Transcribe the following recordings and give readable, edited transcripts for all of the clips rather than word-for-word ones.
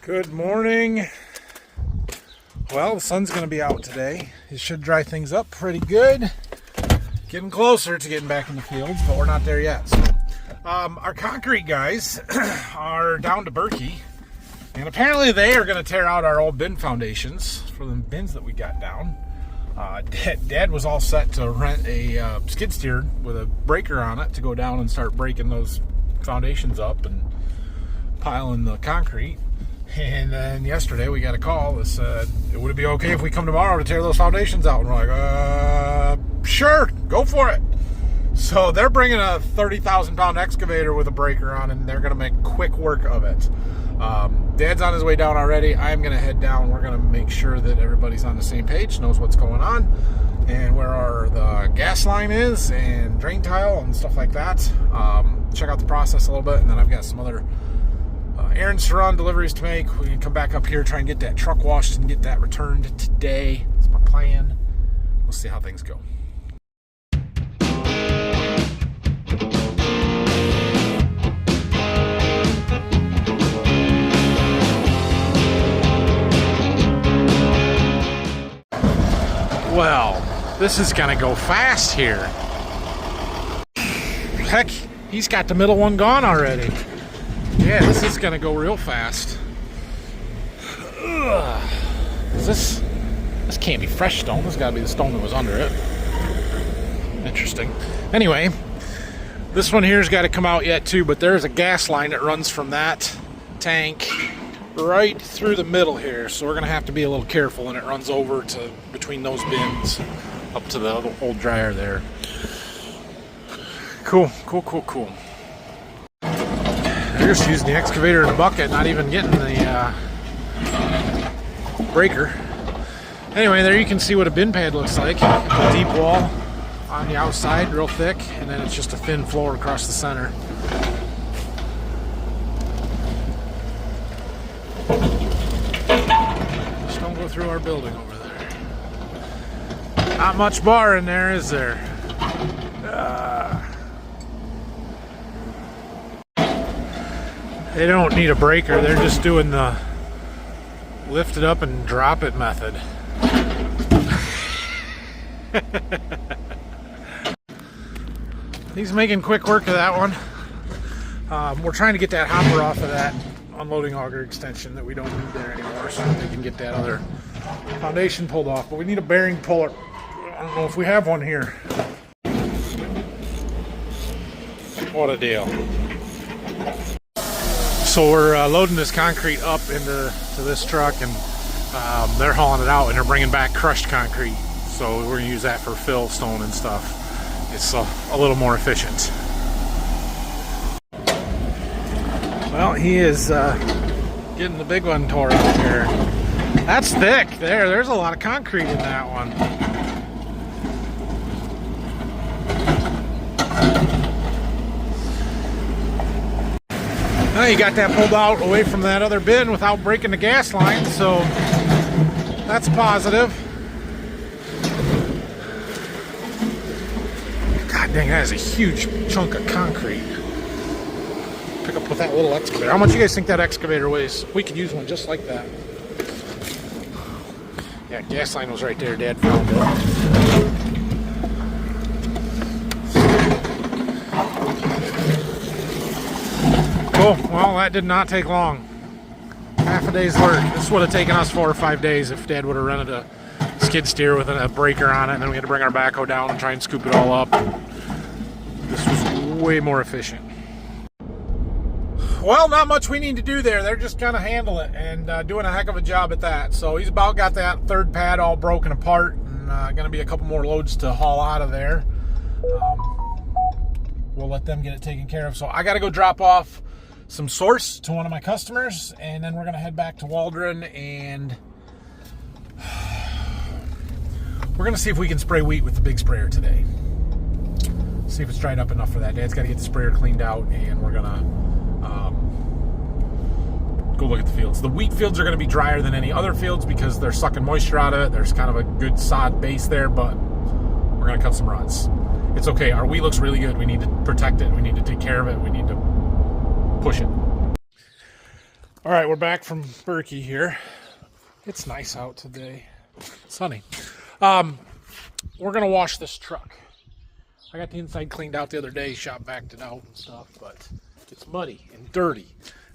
Good morning. Well, the sun's going to be out today. It should dry things up pretty good. Getting closer to getting back in the fields, but we're not there yet. So, our concrete guys are down to Berkey, and apparently they are going to tear out our old bin foundations for the bins that we got down. Dad was all set to rent a skid steer with a breaker on it to go down and start breaking those foundations up and piling the concrete. And then yesterday we got a call that said, would it be okay if we come tomorrow to tear those foundations out? And we're like, sure, go for it. So they're bringing a 30,000 pound excavator with a breaker on, and they're going to make quick work of it. Dad's on his way down already. I'm going to head down. We're going to make sure that everybody's on the same page, knows what's going on, and where the gas line is, and drain tile and stuff like that. Check out the process a little bit, and then I've got some other errands to run, deliveries to make. We can come back up here, try and get that truck washed and get that returned today. That's my plan. We'll see how things go. Well, this is gonna go fast here. Heck, he's got the middle one gone already. Yeah, this is gonna go real fast. Ugh. This can't be fresh stone. This has got to be the stone that was under it. Interesting. Anyway, this one here's got to come out yet too, but there's a gas line that runs from that tank right through the middle here, so we're gonna have to be a little careful, and it runs over to between those bins up to the old dryer there. Cool. They're just using the excavator and a bucket, not even getting the breaker. Anyway, there you can see what a bin pad looks like. A deep wall on the outside, real thick, and then it's just a thin floor across the center. Just don't go through our building over there. Not much bar in there, is there? They don't need a breaker, they're just doing the lift it up and drop it method. He's making quick work of that one. We're trying to get that hopper off of that unloading auger extension that we don't need there anymore, so that we can get that other foundation pulled off. But we need a bearing puller. I don't know if we have one here. What a deal. So we're loading this concrete up into this truck, and they're hauling it out, and they're bringing back crushed concrete. So we're going to use that for fill stone and stuff. It's a little more efficient. Well, he is getting the big one tore out here. That's thick. There's a lot of concrete in that one. Now you got that pulled out away from that other bin without breaking the gas line, so that's positive. God dang, that is a huge chunk of concrete. Pick up with that little excavator. How much do you guys think that excavator weighs? We could use one just like that. Yeah, gas line was right there. Dad found it. Cool. Well, that did not take long. Half a day's work. This would have taken us 4 or 5 days if Dad would have rented a skid steer with a breaker on it, and then we had to bring our backhoe down and try and scoop it all up. This was way more efficient. Well, not much we need to do there. They're just kind of handle it and doing a heck of a job at that. So he's about got that third pad all broken apart, and going to be a couple more loads to haul out of there. We'll let them get it taken care of. So I got to go drop off some source to one of my customers, and then we're going to head back to Waldron, and we're going to see if we can spray wheat with the big sprayer today. See if it's dried up enough for that. Dad's got to get the sprayer cleaned out, and we're going to go look at the fields. The wheat fields are going to be drier than any other fields because they're sucking moisture out of it. There's kind of a good sod base there, but we're going to cut some ruts. It's okay. Our wheat looks really good. We need to protect it. We need to take care of it. We need to push it. All right, we're back from Berkey here. It's nice out today, sunny. We're gonna wash this truck. I got the inside cleaned out the other day, shop vacked it out and stuff, but it's muddy and dirty.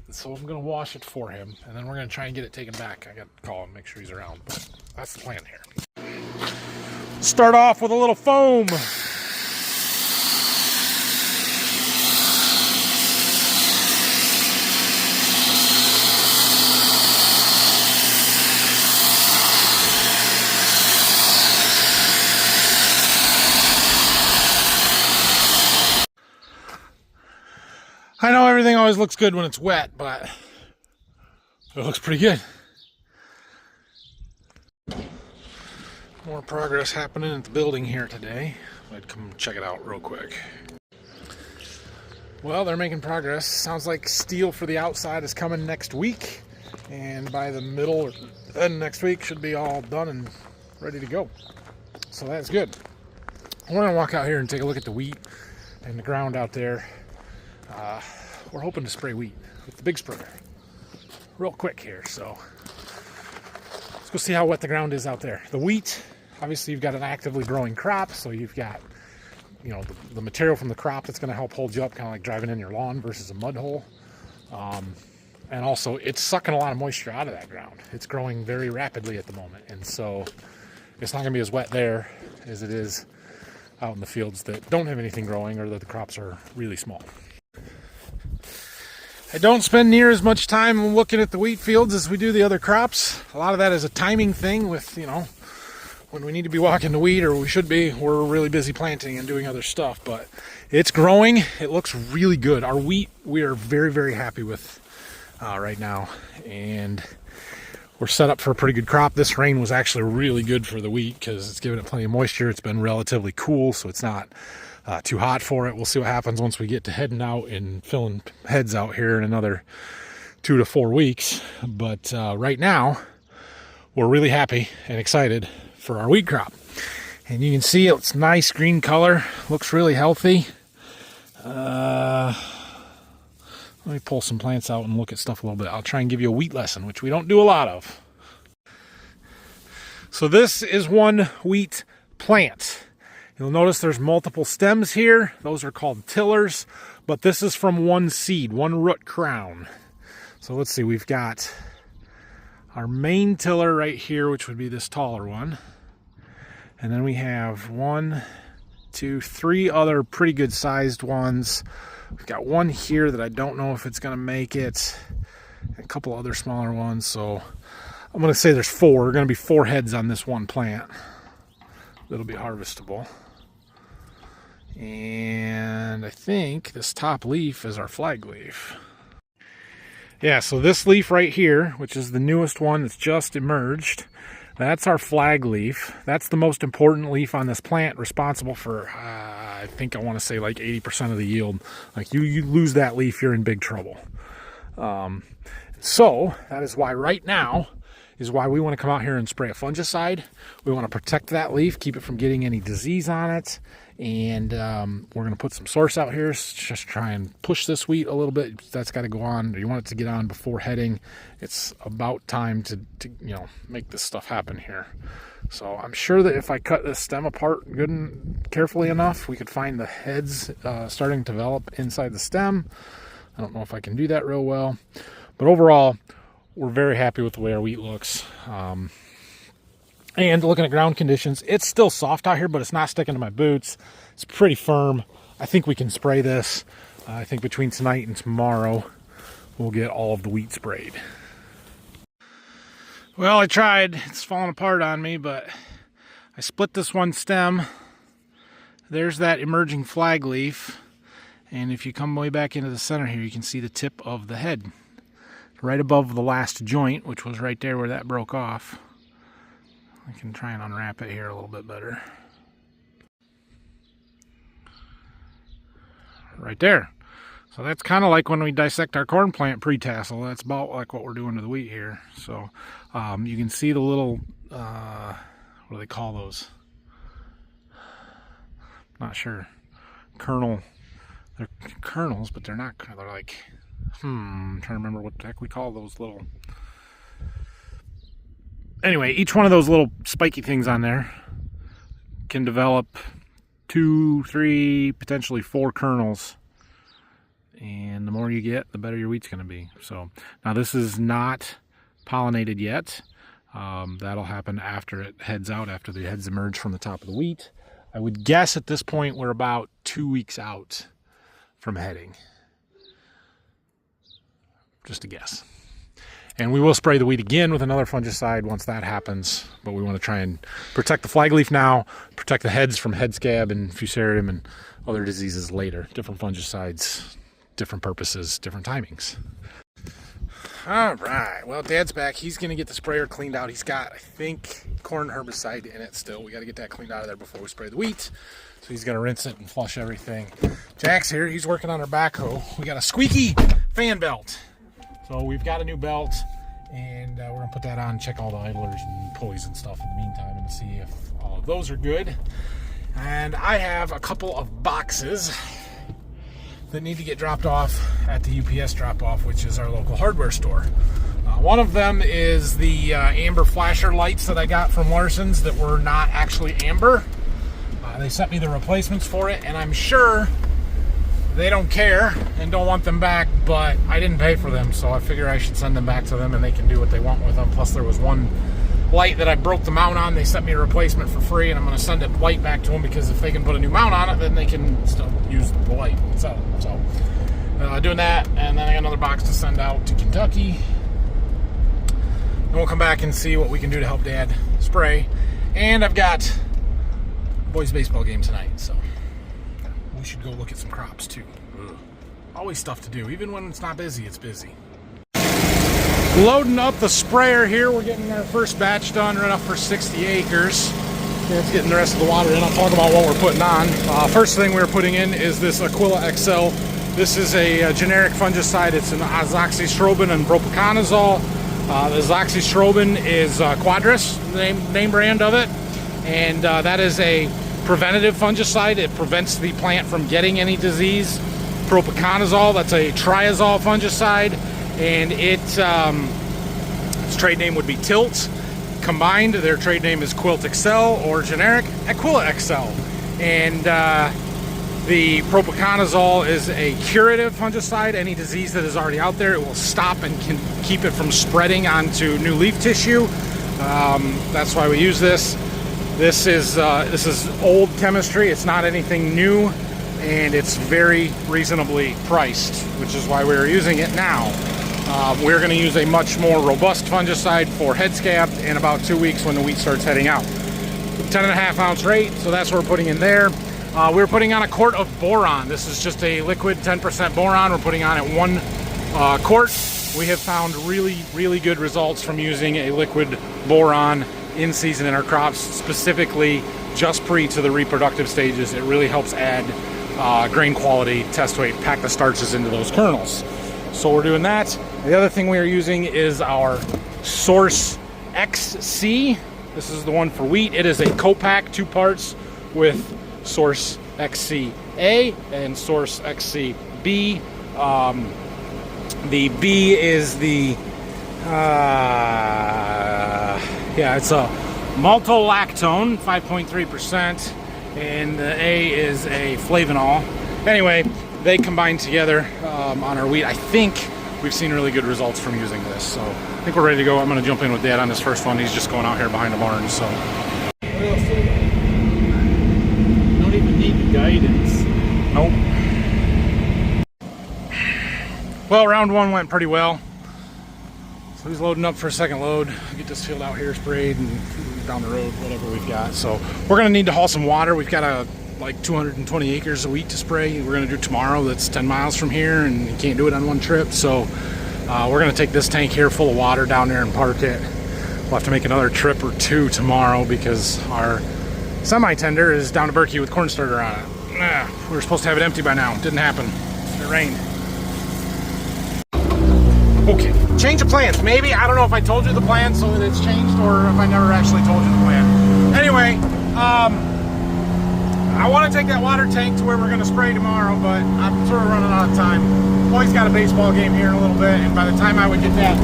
And so I'm gonna wash it for him, and then we're gonna try and get it taken back. I gotta call him, make sure he's around, but that's the plan here. Start off with a little foam. I know everything always looks good when it's wet, but it looks pretty good. More progress happening at the building here today. I'd come check it out real quick. Well, they're making progress. Sounds like steel for the outside is coming next week, and by the middle or end next week should be all done and ready to go. So that's good. We're gonna walk out here and take a look at the wheat and the ground out there. We're hoping to spray wheat with the big sprayer real quick here, so let's go see how wet the ground is out there. The wheat, obviously you've got an actively growing crop, so you've got, you know, the material from the crop that's going to help hold you up, kind of like driving in your lawn versus a mud hole. And also it's sucking a lot of moisture out of that ground. It's growing very rapidly at the moment, and so it's not going to be as wet there as it is out in the fields that don't have anything growing or that the crops are really small. I don't spend near as much time looking at the wheat fields as we do the other crops. A lot of that is a timing thing with, you know, when we need to be walking the wheat, or we should be, we're really busy planting and doing other stuff. But it's growing. It looks really good. Our wheat, we are very, very happy with right now. And we're set up for a pretty good crop. This rain was actually really good for the wheat because it's given it plenty of moisture. It's been relatively cool, so it's not too hot for it. We'll see what happens once we get to heading out and filling heads out here in another 2 to 4 weeks. But right now, we're really happy and excited for our wheat crop. And you can see it's nice green color, looks really healthy. Let me pull some plants out and look at stuff a little bit. I'll try and give you a wheat lesson, which we don't do a lot of. So this is one wheat plant. You'll notice there's multiple stems here. Those are called tillers, but this is from one seed, one root crown. So let's see, we've got our main tiller right here, which would be this taller one. And then we have 1, 2, 3 other pretty good sized ones. We've got one here that I don't know if it's gonna make it. A couple other smaller ones. So I'm gonna say there's 4. There are gonna be 4 heads on this one plant that'll be harvestable. And I think this top leaf is our flag leaf. Yeah, so this leaf right here, which is the newest one that's just emerged, that's our flag leaf. That's the most important leaf on this plant, responsible for, I think I want to say like 80% of the yield. Like you lose that leaf, you're in big trouble. So that is why right now is why we want to come out here and spray a fungicide. We want to protect that leaf, keep it from getting any disease on it. And we're going to put some source out here, just try and push this wheat a little bit. That's got to go on. You want it to get on before heading. It's about time to you know, make this stuff happen here. So I'm sure that if I cut this stem apart good and carefully enough, we could find the heads starting to develop inside the stem. I don't know if I can do that real well. But overall, we're very happy with the way our wheat looks. And looking at ground conditions, it's still soft out here, but it's not sticking to my boots. It's pretty firm. I think we can spray this. I think between tonight and tomorrow, we'll get all of the wheat sprayed. Well, I tried. It's falling apart on me, but I split this one stem. There's that emerging flag leaf. And if you come way back into the center here, you can see the tip of the head right above the last joint, which was right there where that broke off. I can try and unwrap it here a little bit better. Right there. So that's kind of like when we dissect our corn plant pre-tassel. That's about like what we're doing to the wheat here. So you can see the little, what do they call those? Not sure. Kernel. They're kernels, but they're not. They're like, I'm trying to remember what the heck we call those little... Anyway, each one of those little spiky things on there can develop 2, 3, potentially 4 kernels. And the more you get, the better your wheat's going to be. So now this is not pollinated yet. That'll happen after it heads out, after the heads emerge from the top of the wheat. I would guess at this point we're about 2 weeks out from heading. Just a guess. And we will spray the wheat again with another fungicide once that happens. But we want to try and protect the flagleaf now, protect the heads from head scab and fusarium and other diseases later. Different fungicides, different purposes, different timings. All right, well, Dad's back. He's going to get the sprayer cleaned out. He's got, I think, corn herbicide in it still. We got to get that cleaned out of there before we spray the wheat. So he's going to rinse it and flush everything. Jack's here. He's working on our backhoe. We got a squeaky fan belt. So we've got a new belt, and we're going to put that on, check all the idlers and pulleys and stuff in the meantime and see if all of those are good. And I have a couple of boxes that need to get dropped off at the UPS drop-off, which is our local hardware store. One of them is the amber flasher lights that I got from Larson's that were not actually amber. They sent me the replacements for it, and I'm sure they don't care and don't want them back, but I didn't pay for them, so I figure I should send them back to them and they can do what they want with them. Plus there was one light that I broke the mount on. They sent me a replacement for free, and I'm going to send a light back to them because if they can put a new mount on it, then they can still use the light and sell it. So doing that, and then I got another box to send out to Kentucky. And we'll come back and see what we can do to help Dad spray. And I've got boys' baseball game tonight, so we should go look at some crops too. Always stuff to do. Even when it's not busy, it's busy. Loading up the sprayer here. We're getting our first batch done, right up for 60 acres. That's getting the rest of the water in. I'll talk about what we're putting on. First thing we're putting in is this Aquila XL. This is a generic fungicide. It's an azoxystrobin and propiconazole. The azoxystrobin is Quadris, the name brand of it. And that is a preventative fungicide. It prevents the plant from getting any disease. Propiconazole, that's a triazole fungicide, and its trade name would be Tilt. Combined, their trade name is Quilt XL, or generic Aquila XL. And the propiconazole is a curative fungicide. Any disease that is already out there, it will stop and can keep it from spreading onto new leaf tissue. That's why we use this. This is old chemistry. It's not anything new, and it's very reasonably priced, which is why we're using it now. We're going to use a much more robust fungicide for head scab in about 2 weeks when the wheat starts heading out. 10.5 ounce rate, so that's what we're putting in there. We're putting on a quart of boron. This is just a liquid 10% boron. We're putting on it 1 quart. We have found really good results from using a liquid boron in season in our crops, specifically just pre to the reproductive stages. It really helps add grain quality, test weight, pack the starches into those kernels. So we're doing that. The other thing we are using is our Source XC. This is the one for wheat. It is a co-pack, 2 parts with Source XC-A and Source XC-B. The B is the it's a maltolactone, 5.3%, and the A is a flavanol. Anyway, they combine together on our wheat. I think we've seen really good results from using this, so I think we're ready to go. I'm going to jump in with Dad on this first one. He's just going out here behind the barn, so. Don't even need the guidance. Nope. Well, round 1 went pretty well. So he's loading up for a second load. Get this field out here sprayed and down the road, whatever we've got. So we're going to need to haul some water. We've got like 220 acres of wheat to spray. We're going to do tomorrow. That's 10 miles from here, and you can't do it on one trip. So we're going to take this tank here full of water down there and park it. We'll have to make another trip or 2 tomorrow because our semi-tender is down to Berkey with corn starter on it. We were supposed to have it empty by now. Didn't happen. It rained. Okay, change of plans. Maybe, I don't know if I told you the plan so that it's changed or if I never actually told you the plan. Anyway, I want to take that water tank to where we're going to spray tomorrow, but I'm sort of running out of time. Boy's got a baseball game here in a little bit, and by the time I would get that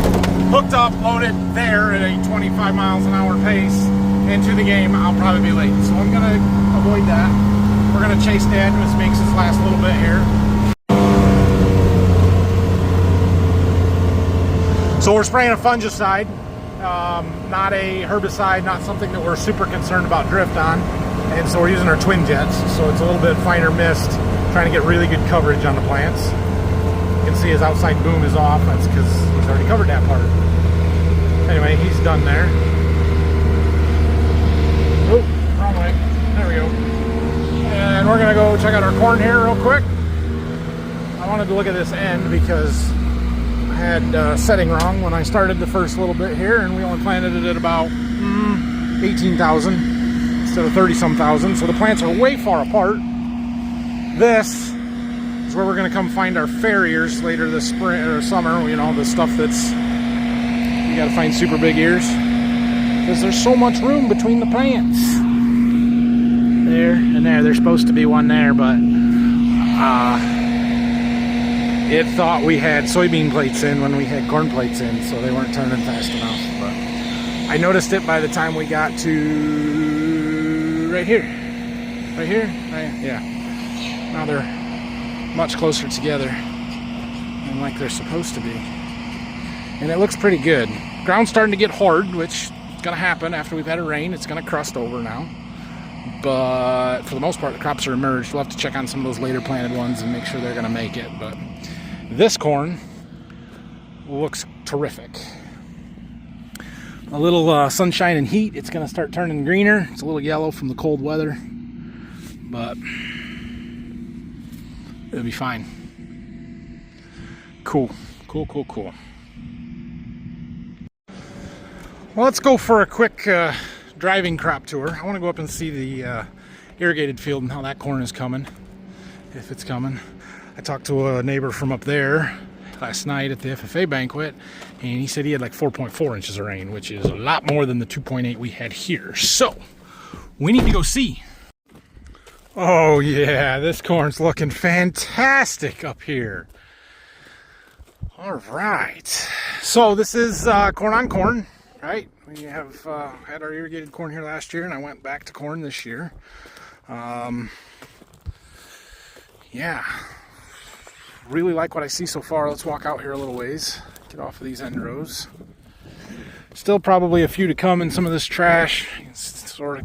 hooked up, loaded there at a 25 miles an hour pace into the game, I'll probably be late. So I'm going to avoid that. We're going to chase Dad, which makes this last a little bit here. So we're spraying a fungicide, not a herbicide, not something that we're super concerned about drift on. And so we're using our twin jets, so it's a little bit finer mist, trying to get really good coverage on the plants. You can see his outside boom is off. That's because he's already covered that part. Anyway, he's done there. Oh, wrong way. There we go. And we're gonna go check out our corn here real quick. I wanted to look at this end because I had setting wrong when I started the first little bit here, and we only planted it at about 18,000 instead of 30-some thousand. So the plants are way far apart. This is where we're gonna come find our farriers later this spring or summer. You know, the stuff that's, you gotta find super big ears because there's so much room between the plants. There and there. There's supposed to be one there, but it thought we had soybean plates in when we had corn plates in, so they weren't turning fast enough. But I noticed it by the time we got to right here. Right here? Yeah. Now they're much closer together and like they're supposed to be. And it looks pretty good. Ground's starting to get hard, which is going to happen after we've had a rain. It's going to crust over now. But for the most part, the crops are emerged. We'll have to check on some of those later planted ones and make sure they're going to make it. But this corn looks terrific. A little sunshine and heat, it's going to start turning greener. It's a little yellow from the cold weather, but it'll be fine. Cool. Well, let's go for a quick driving crop tour. I want to go up and see the irrigated field and how that corn is coming, if it's coming. I talked to a neighbor from up there last night at the FFA banquet, and he said he had like 4.4 inches of rain, which is a lot more than the 2.8 we had here. So we need to go see. Oh yeah, this corn's looking fantastic up here. All right, so this is corn on corn, right? We have had our irrigated corn here last year, and I went back to corn this year. Yeah, really like what I see so far. Let's walk out here a little ways, get off of these end rows. Still probably a few to come in some of this trash. You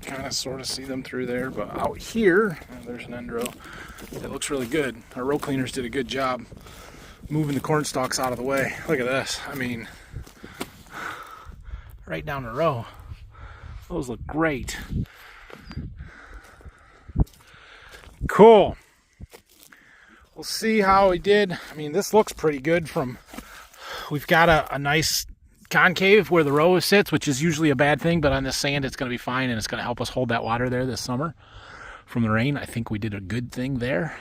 can sort of see them through there, but out here, there's an end row. It looks really good. Our row cleaners did a good job moving the corn stalks out of the way. Look at this. I mean, right down the row. Those look great. Cool. We'll see how we did. I mean, this looks pretty good from, we've got a nice concave where the row sits, which is usually a bad thing, but on this sand it's going to be fine, and it's going to help us hold that water there this summer from the rain. I think we did a good thing there.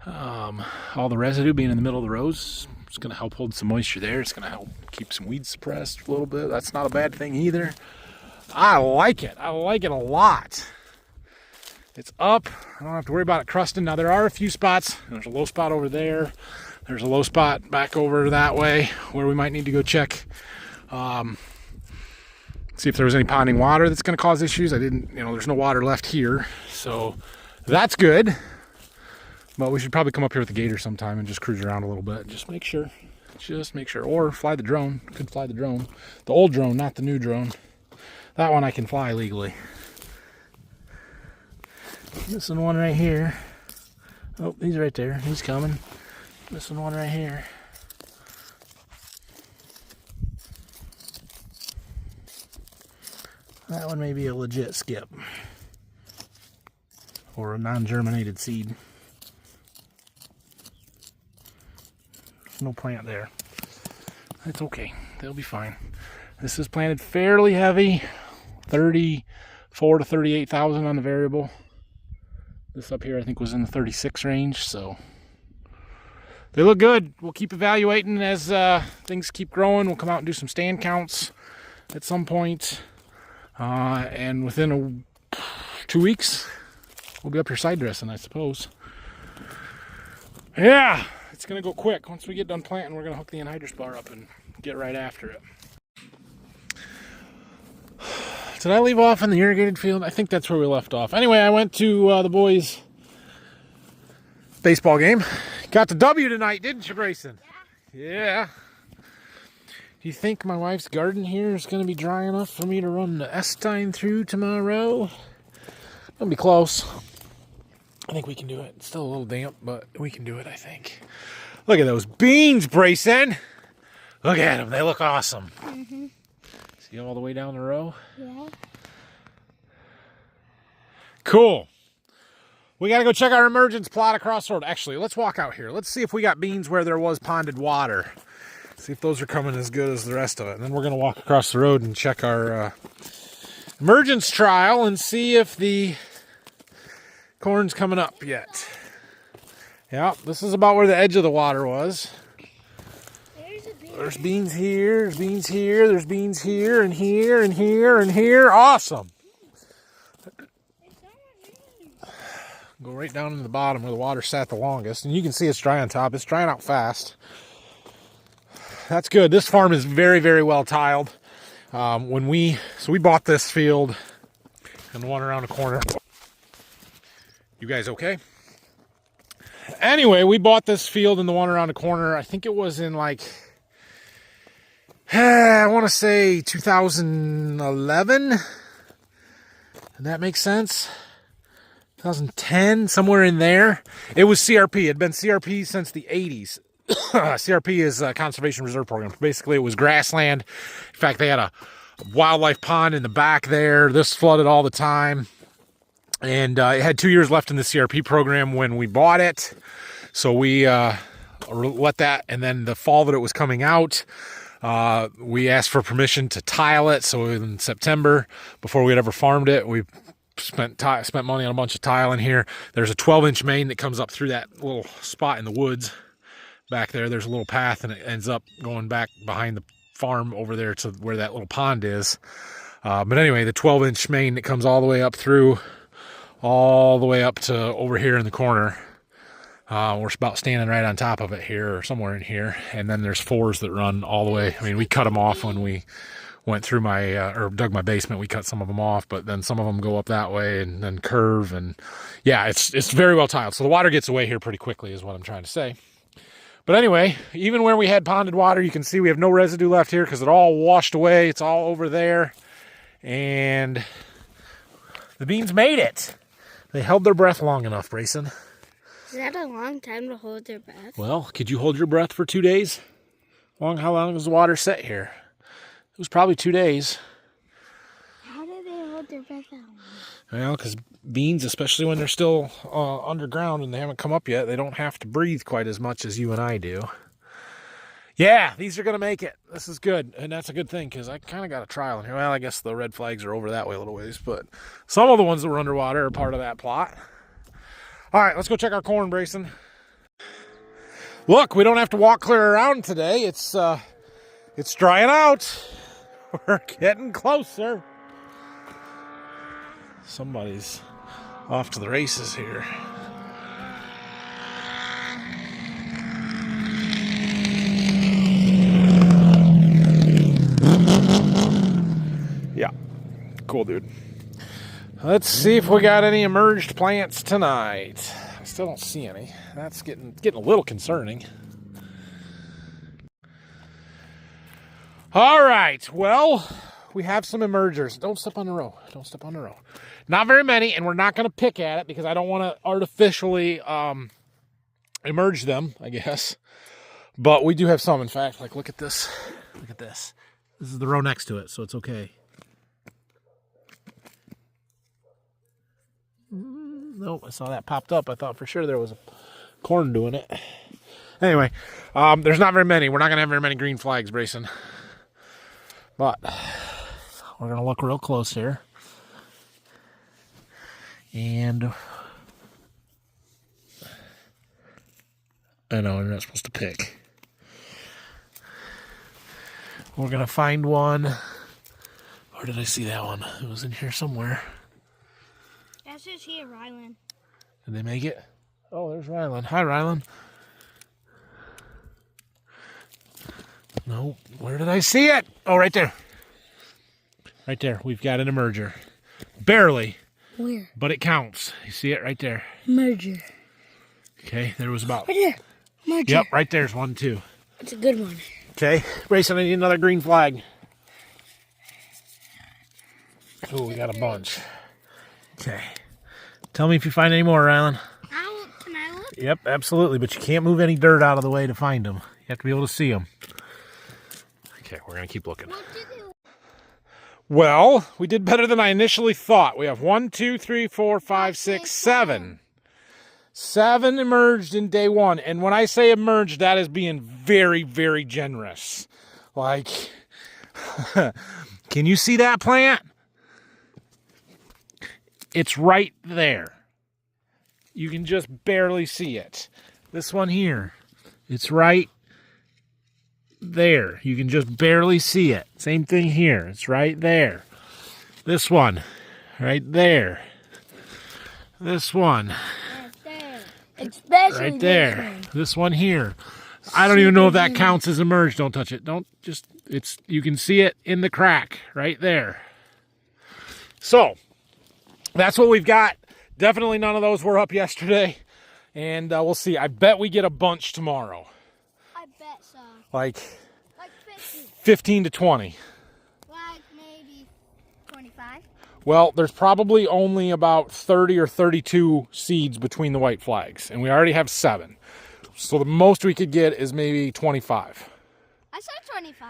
All the residue being in the middle of the rows, it's going to help hold some moisture there. It's going to help keep some weeds suppressed a little bit. That's not a bad thing either. I like it. I like it a lot. It's up. I don't have to worry about it crusting. Now there are a few spots. There's a low spot over there. There's a low spot back over that way where we might need to go check. See if there was any ponding water that's going to cause issues. I didn't, there's no water left here. So that's good. But we should probably come up here with the gator sometime and just cruise around a little bit. Just make sure. Or fly the drone. Could fly the drone. The old drone, not the new drone. That one I can fly legally. Missing one right here. Oh, he's right there. He's coming. Missing one right here. That one may be a legit skip. Or a non-germinated seed. No plant there. That's okay. They'll be fine. This is planted fairly heavy. 34 to 38,000 on the variable. This up here I think was in the 36 range, so they look good. We'll keep evaluating as things keep growing. We'll come out and do some stand counts at some point. And within 2 weeks, we'll be up here side dressing, I suppose. Yeah, it's going to go quick. Once we get done planting, we're going to hook the anhydrous bar up and get right after it. Did I leave off in the irrigated field? I think that's where we left off. Anyway, I went to the boys' baseball game. Got the W tonight, didn't you, Grayson? Yeah. Do you think my wife's garden here is going to be dry enough for me to run the Estine through tomorrow? It'll be close. I think we can do it. It's still a little damp, but we can do it, I think. Look at those beans, Brayson. Look at them. They look awesome. Mm-hmm. See all the way down the row? Yeah. Cool. We got to go check our emergence plot across the road. Actually, let's walk out here. Let's see if we got beans where there was ponded water. See if those are coming as good as the rest of it. And then we're going to walk across the road and check our emergence trial and see if the corn's coming up yet. Yeah, this is about where the edge of the water was. There's beans here, there's beans here, there's beans here, and here, and here, and here. Awesome. Go right down to the bottom where the water sat the longest. And you can see it's dry on top. It's drying out fast. That's good. This farm is very, very well tiled. So we bought this field and the one around the corner. You guys okay? Anyway, we bought this field and the one around the corner. I think it was in like, I want to say 2011. Does that make sense? 2010, somewhere in there. It was CRP. It had been CRP since the 80s. CRP is a conservation reserve program. Basically, it was grassland. In fact, they had a wildlife pond in the back there. This flooded all the time. And it had 2 years left in the CRP program when we bought it. So we let that, and then the fall that it was coming out, we asked for permission to tile it. So in September, before we had ever farmed it, we spent money on a bunch of tile in here. There's a 12-inch main that comes up through that little spot in the woods back there. There's a little path, and it ends up going back behind the farm over there to where that little pond is. But anyway, the 12-inch main that comes all the way up through, all the way up to over here in the corner. We're about standing right on top of it here, or somewhere in here. And then there's fours that run all the way. I mean, we cut them off when we went through my, or dug my basement. We cut some of them off, but then some of them go up that way and then curve. And yeah, it's very well tiled. So the water gets away here pretty quickly is what I'm trying to say. But anyway, even where we had ponded water, you can see we have no residue left here because it all washed away. It's all over there. And the beans made it. They held their breath long enough, Brayson. Is that a long time to hold their breath? Well, could you hold your breath for 2 days? How long does the water sit here? It was probably 2 days. How did they hold their breath that long? Well, because beans, especially when they're still underground and they haven't come up yet, they don't have to breathe quite as much as you and I do. Yeah, these are going to make it. This is good, and that's a good thing because I kind of got a trial in here. Well, I guess the red flags are over that way a little ways, but some of the ones that were underwater are part of that plot. All right, let's go check our corn, Brayson. Look, we don't have to walk clear around today. It's drying out. We're getting closer. Somebody's off to the races here. Yeah, cool, dude. Let's see if we got any emerged plants tonight. I still don't see any. That's getting a little concerning. All right, well, we have some emergers. Don't step on the row. Don't step on the row. Not very many, and we're not going to pick at it because I don't want to artificially emerge them, I guess. But we do have some, in fact. Like, look at this. Look at this. This is the row next to it, so it's okay. Nope, I saw that popped up. I thought for sure there was a corn doing it. Anyway, there's not very many. We're not going to have very many green flags, Brayson. But we're going to look real close here. And I know you're not supposed to pick. We're going to find one. Where did I see that one? It was in here somewhere. That's just here, Rylan. Did they make it? Oh, there's Rylan. Hi, Rylan. No, where did I see it? Oh, right there. Right there. We've got an emerger. Barely. Where? But it counts. You see it right there. Merger. Okay, there was about... Right there. Merger. Yep, right there's one, too. It's a good one. Okay, Grayson, I need another green flag. Oh, we got a bunch. Okay. Tell me if you find any more, Rylan. Can I look? Yep, absolutely, but you can't move any dirt out of the way to find them. You have to be able to see them. Okay, we're going to keep looking. Well, we did better than I initially thought. We have 1, 2, 3, 4, 5, 6, 7. 7 emerged in day 1. And when I say emerged, that is being very, very generous. Like, can you see that plant? It's right there. You can just barely see it. This one here, it's right there. You can just barely see it. Same thing here. It's right there. This one, right there. This one, especially right there. This one here. I don't even know if that counts as emerged. Don't touch it. Don't just, it's, you can see it in the crack right there. So, that's what we've got. Definitely none of those were up yesterday. And we'll see. I bet we get a bunch tomorrow. I bet so. Like 50. 15 to 20. Like maybe 25. Well, there's probably only about 30 or 32 seeds between the white flags. And we already have 7. So the most we could get is maybe 25. I said 25.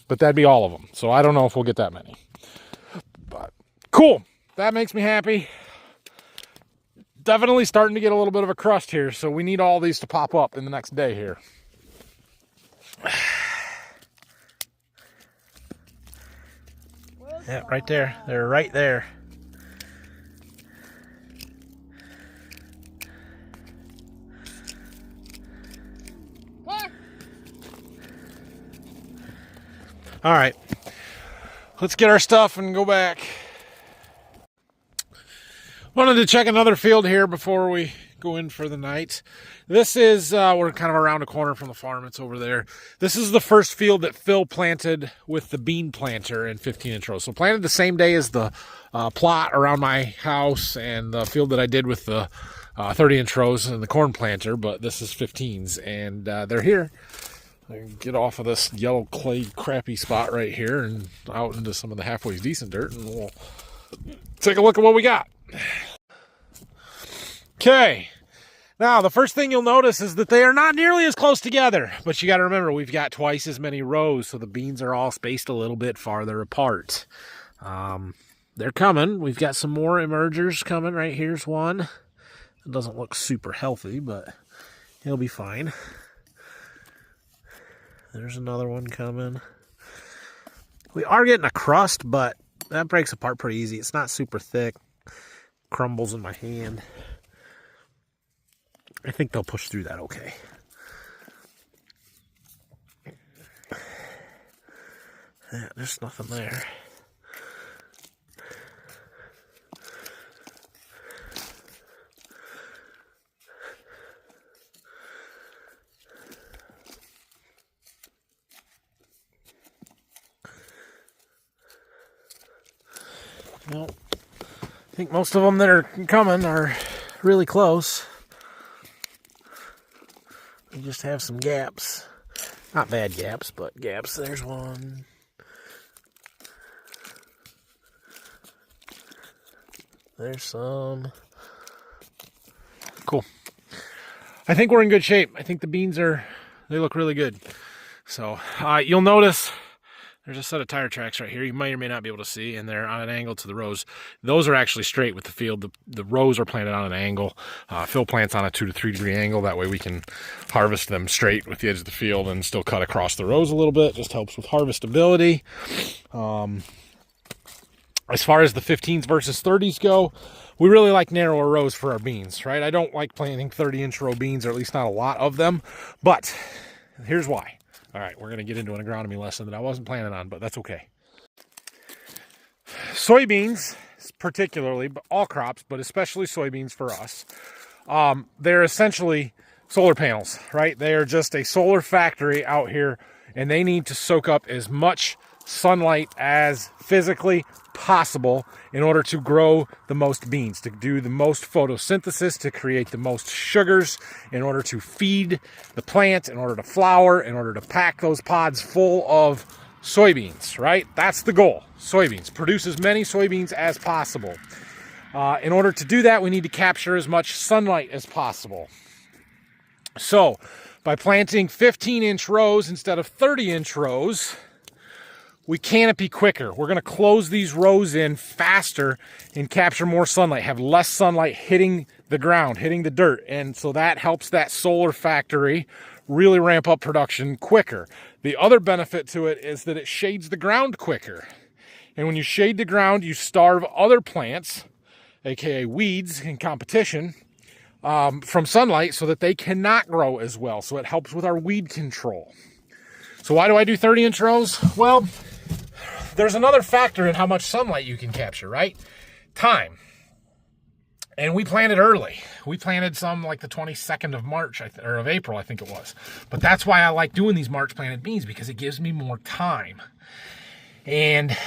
But that'd be all of them. So I don't know if we'll get that many. But cool. That makes me happy. Definitely starting to get a little bit of a crust here, so we need all these to pop up in the next day here. Yeah, right there. They're right there. All right. Let's get our stuff and go back. Wanted to check another field here before we go in for the night. This is, we're kind of around a corner from the farm. It's over there. This is the first field that Phil planted with the bean planter in 15-inch rows. So planted the same day as the plot around my house and the field that I did with the 30-inch rows and the corn planter, but this is 15s, and they're here. I can get off of this yellow clay crappy spot right here and out into some of the halfway decent dirt, and we'll take a look at what we got. Okay, now the first thing you'll notice is that they are not nearly as close together, but you got to remember we've got twice as many rows, so the beans are all spaced a little bit farther apart. They're coming. We've got some more emergers coming. Right here's one. It doesn't look super healthy, but he'll be fine. There's another one coming. We are getting a crust, but that breaks apart pretty easy. It's not super thick. Crumbles in my hand. I think they'll push through that okay. Yeah, there's nothing there. Well, I think most of them that are coming are really close. We just have some gaps. Not bad gaps, but gaps. There's one. There's some. Cool. I think we're in good shape. I think the beans they look really good. So you'll notice there's a set of tire tracks right here. You may or may not be able to see, and they're on an angle to the rows. Those are actually straight with the field. The rows are planted on an angle. Phil plants on a 2 to 3 degree angle. That way we can harvest them straight with the edge of the field and still cut across the rows a little bit. Just helps with harvestability. As far as the 15s versus 30s go, we really like narrower rows for our beans, right? I don't like planting 30-inch row beans, or at least not a lot of them, but here's why. All right, we're going to get into an agronomy lesson that I wasn't planning on, but that's okay. Soybeans particularly, but all crops, but especially soybeans for us, they're essentially solar panels, right? They are just a solar factory out here, and they need to soak up as much sunlight as physically possible in order to grow the most beans, to do the most photosynthesis, to create the most sugars, in order to feed the plant, in order to flower, in order to pack those pods full of soybeans, right? That's the goal. Soybeans. Produce as many soybeans as possible. In order to do that, we need to capture as much sunlight as possible. So, by planting 15-inch rows instead of 30-inch rows, we canopy quicker. We're going to close these rows in faster and capture more sunlight, have less sunlight hitting the ground, hitting the dirt. And so that helps that solar factory really ramp up production quicker. The other benefit to it is that it shades the ground quicker. And when you shade the ground, you starve other plants, aka weeds in competition, from sunlight so that they cannot grow as well. So it helps with our weed control. So why do I do 30-inch rows? Well, there's another factor in how much sunlight you can capture, right? Time. And we planted early. We planted some like the 22nd of March, or of April, I think it was. But that's why I like doing these March planted beans, because it gives me more time. And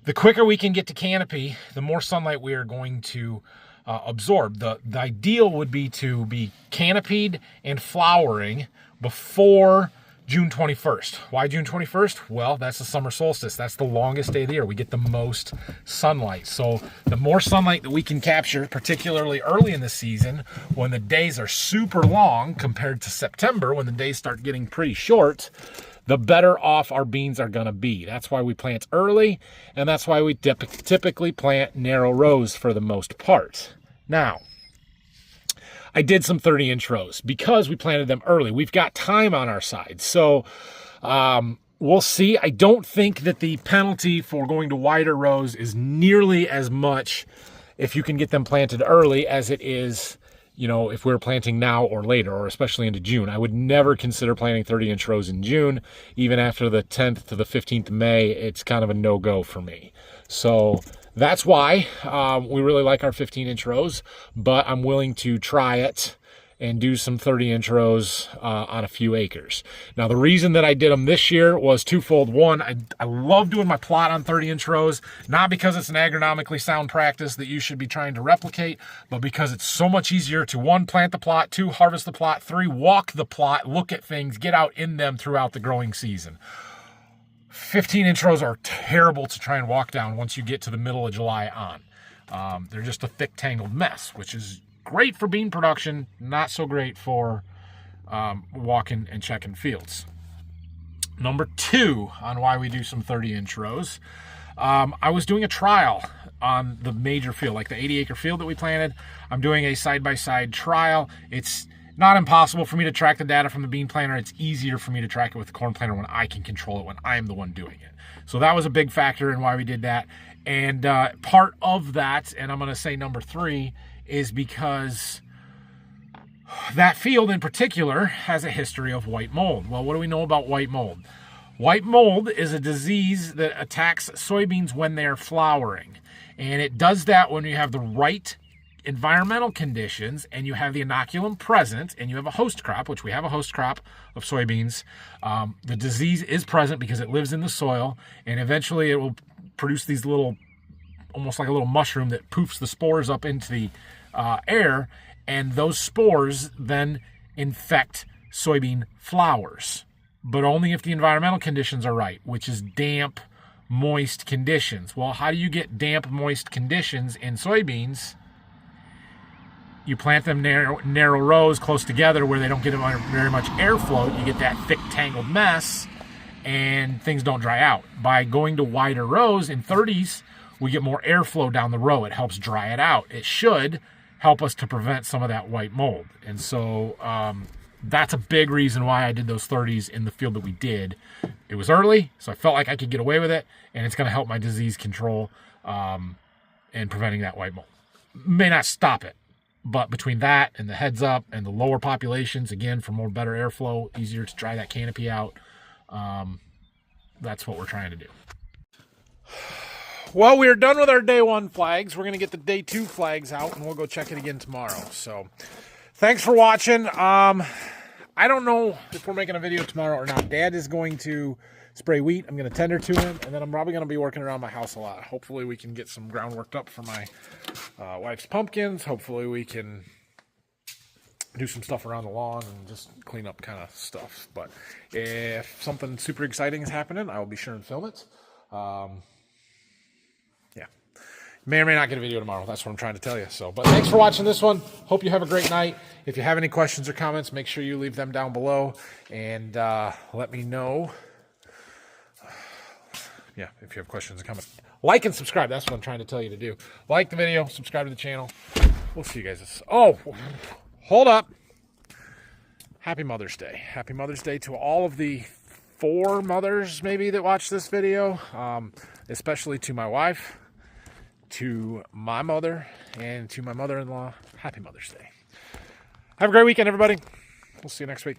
the quicker we can get to canopy, the more sunlight we are going to absorb. The ideal would be to be canopied and flowering before June 21st. Why June 21st? Well, that's the summer solstice. That's the longest day of the year. We get the most sunlight. So the more sunlight that we can capture, particularly early in the season, when the days are super long compared to September, when the days start getting pretty short, the better off our beans are going to be. That's why we plant early, and that's why we typically plant narrow rows for the most part. Now, I did some 30-inch rows because we planted them early. We've got time on our side. So we'll see. I don't think that the penalty for going to wider rows is nearly as much if you can get them planted early as it is, you know, if we're planting now or later, or especially into June. I would never consider planting 30-inch rows in June. Even after the 10th to the 15th of May, it's kind of a no-go for me. So that's why we really like our 15-inch rows, but I'm willing to try it and do some 30-inch rows on a few acres. Now, the reason that I did them this year was twofold. One, I love doing my plot on 30-inch rows, not because it's an agronomically sound practice that you should be trying to replicate, but because it's so much easier to, one, plant the plot, two, harvest the plot, three, walk the plot, look at things, get out in them throughout the growing season. 15-inch rows are terrible to try and walk down once you get to the middle of July on. They're just a thick, tangled mess, which is great for bean production, not so great for walking and checking fields. Number two on why we do some 30-inch rows, I was doing a trial on the major field, like the 80-acre field that we planted. I'm doing a side-by-side trial. It's not impossible for me to track the data from the bean planter. It's easier for me to track it with the corn planter when I can control it, when I'm the one doing it. So that was a big factor in why we did that. And part of that, and I'm going to say number three, is because that field in particular has a history of white mold. Well, what do we know about white mold? White mold is a disease that attacks soybeans when they're flowering. And it does that when you have the right environmental conditions and you have the inoculum present and you have a host crop, which we have a host crop of soybeans. The disease is present because it lives in the soil, and eventually it will produce these little, almost like a little mushroom that poofs the spores up into the air, and those spores then infect soybean flowers, but only if the environmental conditions are right, which is damp, moist conditions. Well, how do you get damp, moist conditions in soybeans? You plant them narrow rows close together where they don't get very much airflow. You get that thick, tangled mess, and things don't dry out. By going to wider rows in 30s, we get more airflow down the row. It helps dry it out. It should help us to prevent some of that white mold. And so that's a big reason why I did those 30s in the field that we did. It was early, so I felt like I could get away with it, and it's going to help my disease control and preventing that white mold. May not stop it, but between that and the heads up and the lower populations, again, for more better airflow, easier to dry that canopy out, that's what we're trying to do. Well, we are done with our day 1 flags. We're going to get the day 2 flags out, and we'll go check it again tomorrow. So, thanks for watching. I don't know if we're making a video tomorrow or not. Dad is going to spray wheat. I'm going to tender to him, and then I'm probably going to be working around my house a lot. Hopefully, we can get some ground worked up for my wife's pumpkins. Hopefully, we can do some stuff around the lawn and just clean up kind of stuff. But if something super exciting is happening, I will be sure and film it. Yeah. May or may not get a video tomorrow. That's what I'm trying to tell you. So, but thanks for watching this one. Hope you have a great night. If you have any questions or comments, make sure you leave them down below and let me know. Yeah, if you have questions or comments. Like and subscribe. That's what I'm trying to tell you to do. Like the video, subscribe to the channel. We'll see you guys. Oh, hold up. Happy Mother's Day. Happy Mother's Day to all of the 4 mothers maybe that watch this video, especially to my wife, to my mother, and to my mother-in-law. Happy Mother's Day. Have a great weekend, everybody. We'll see you next week.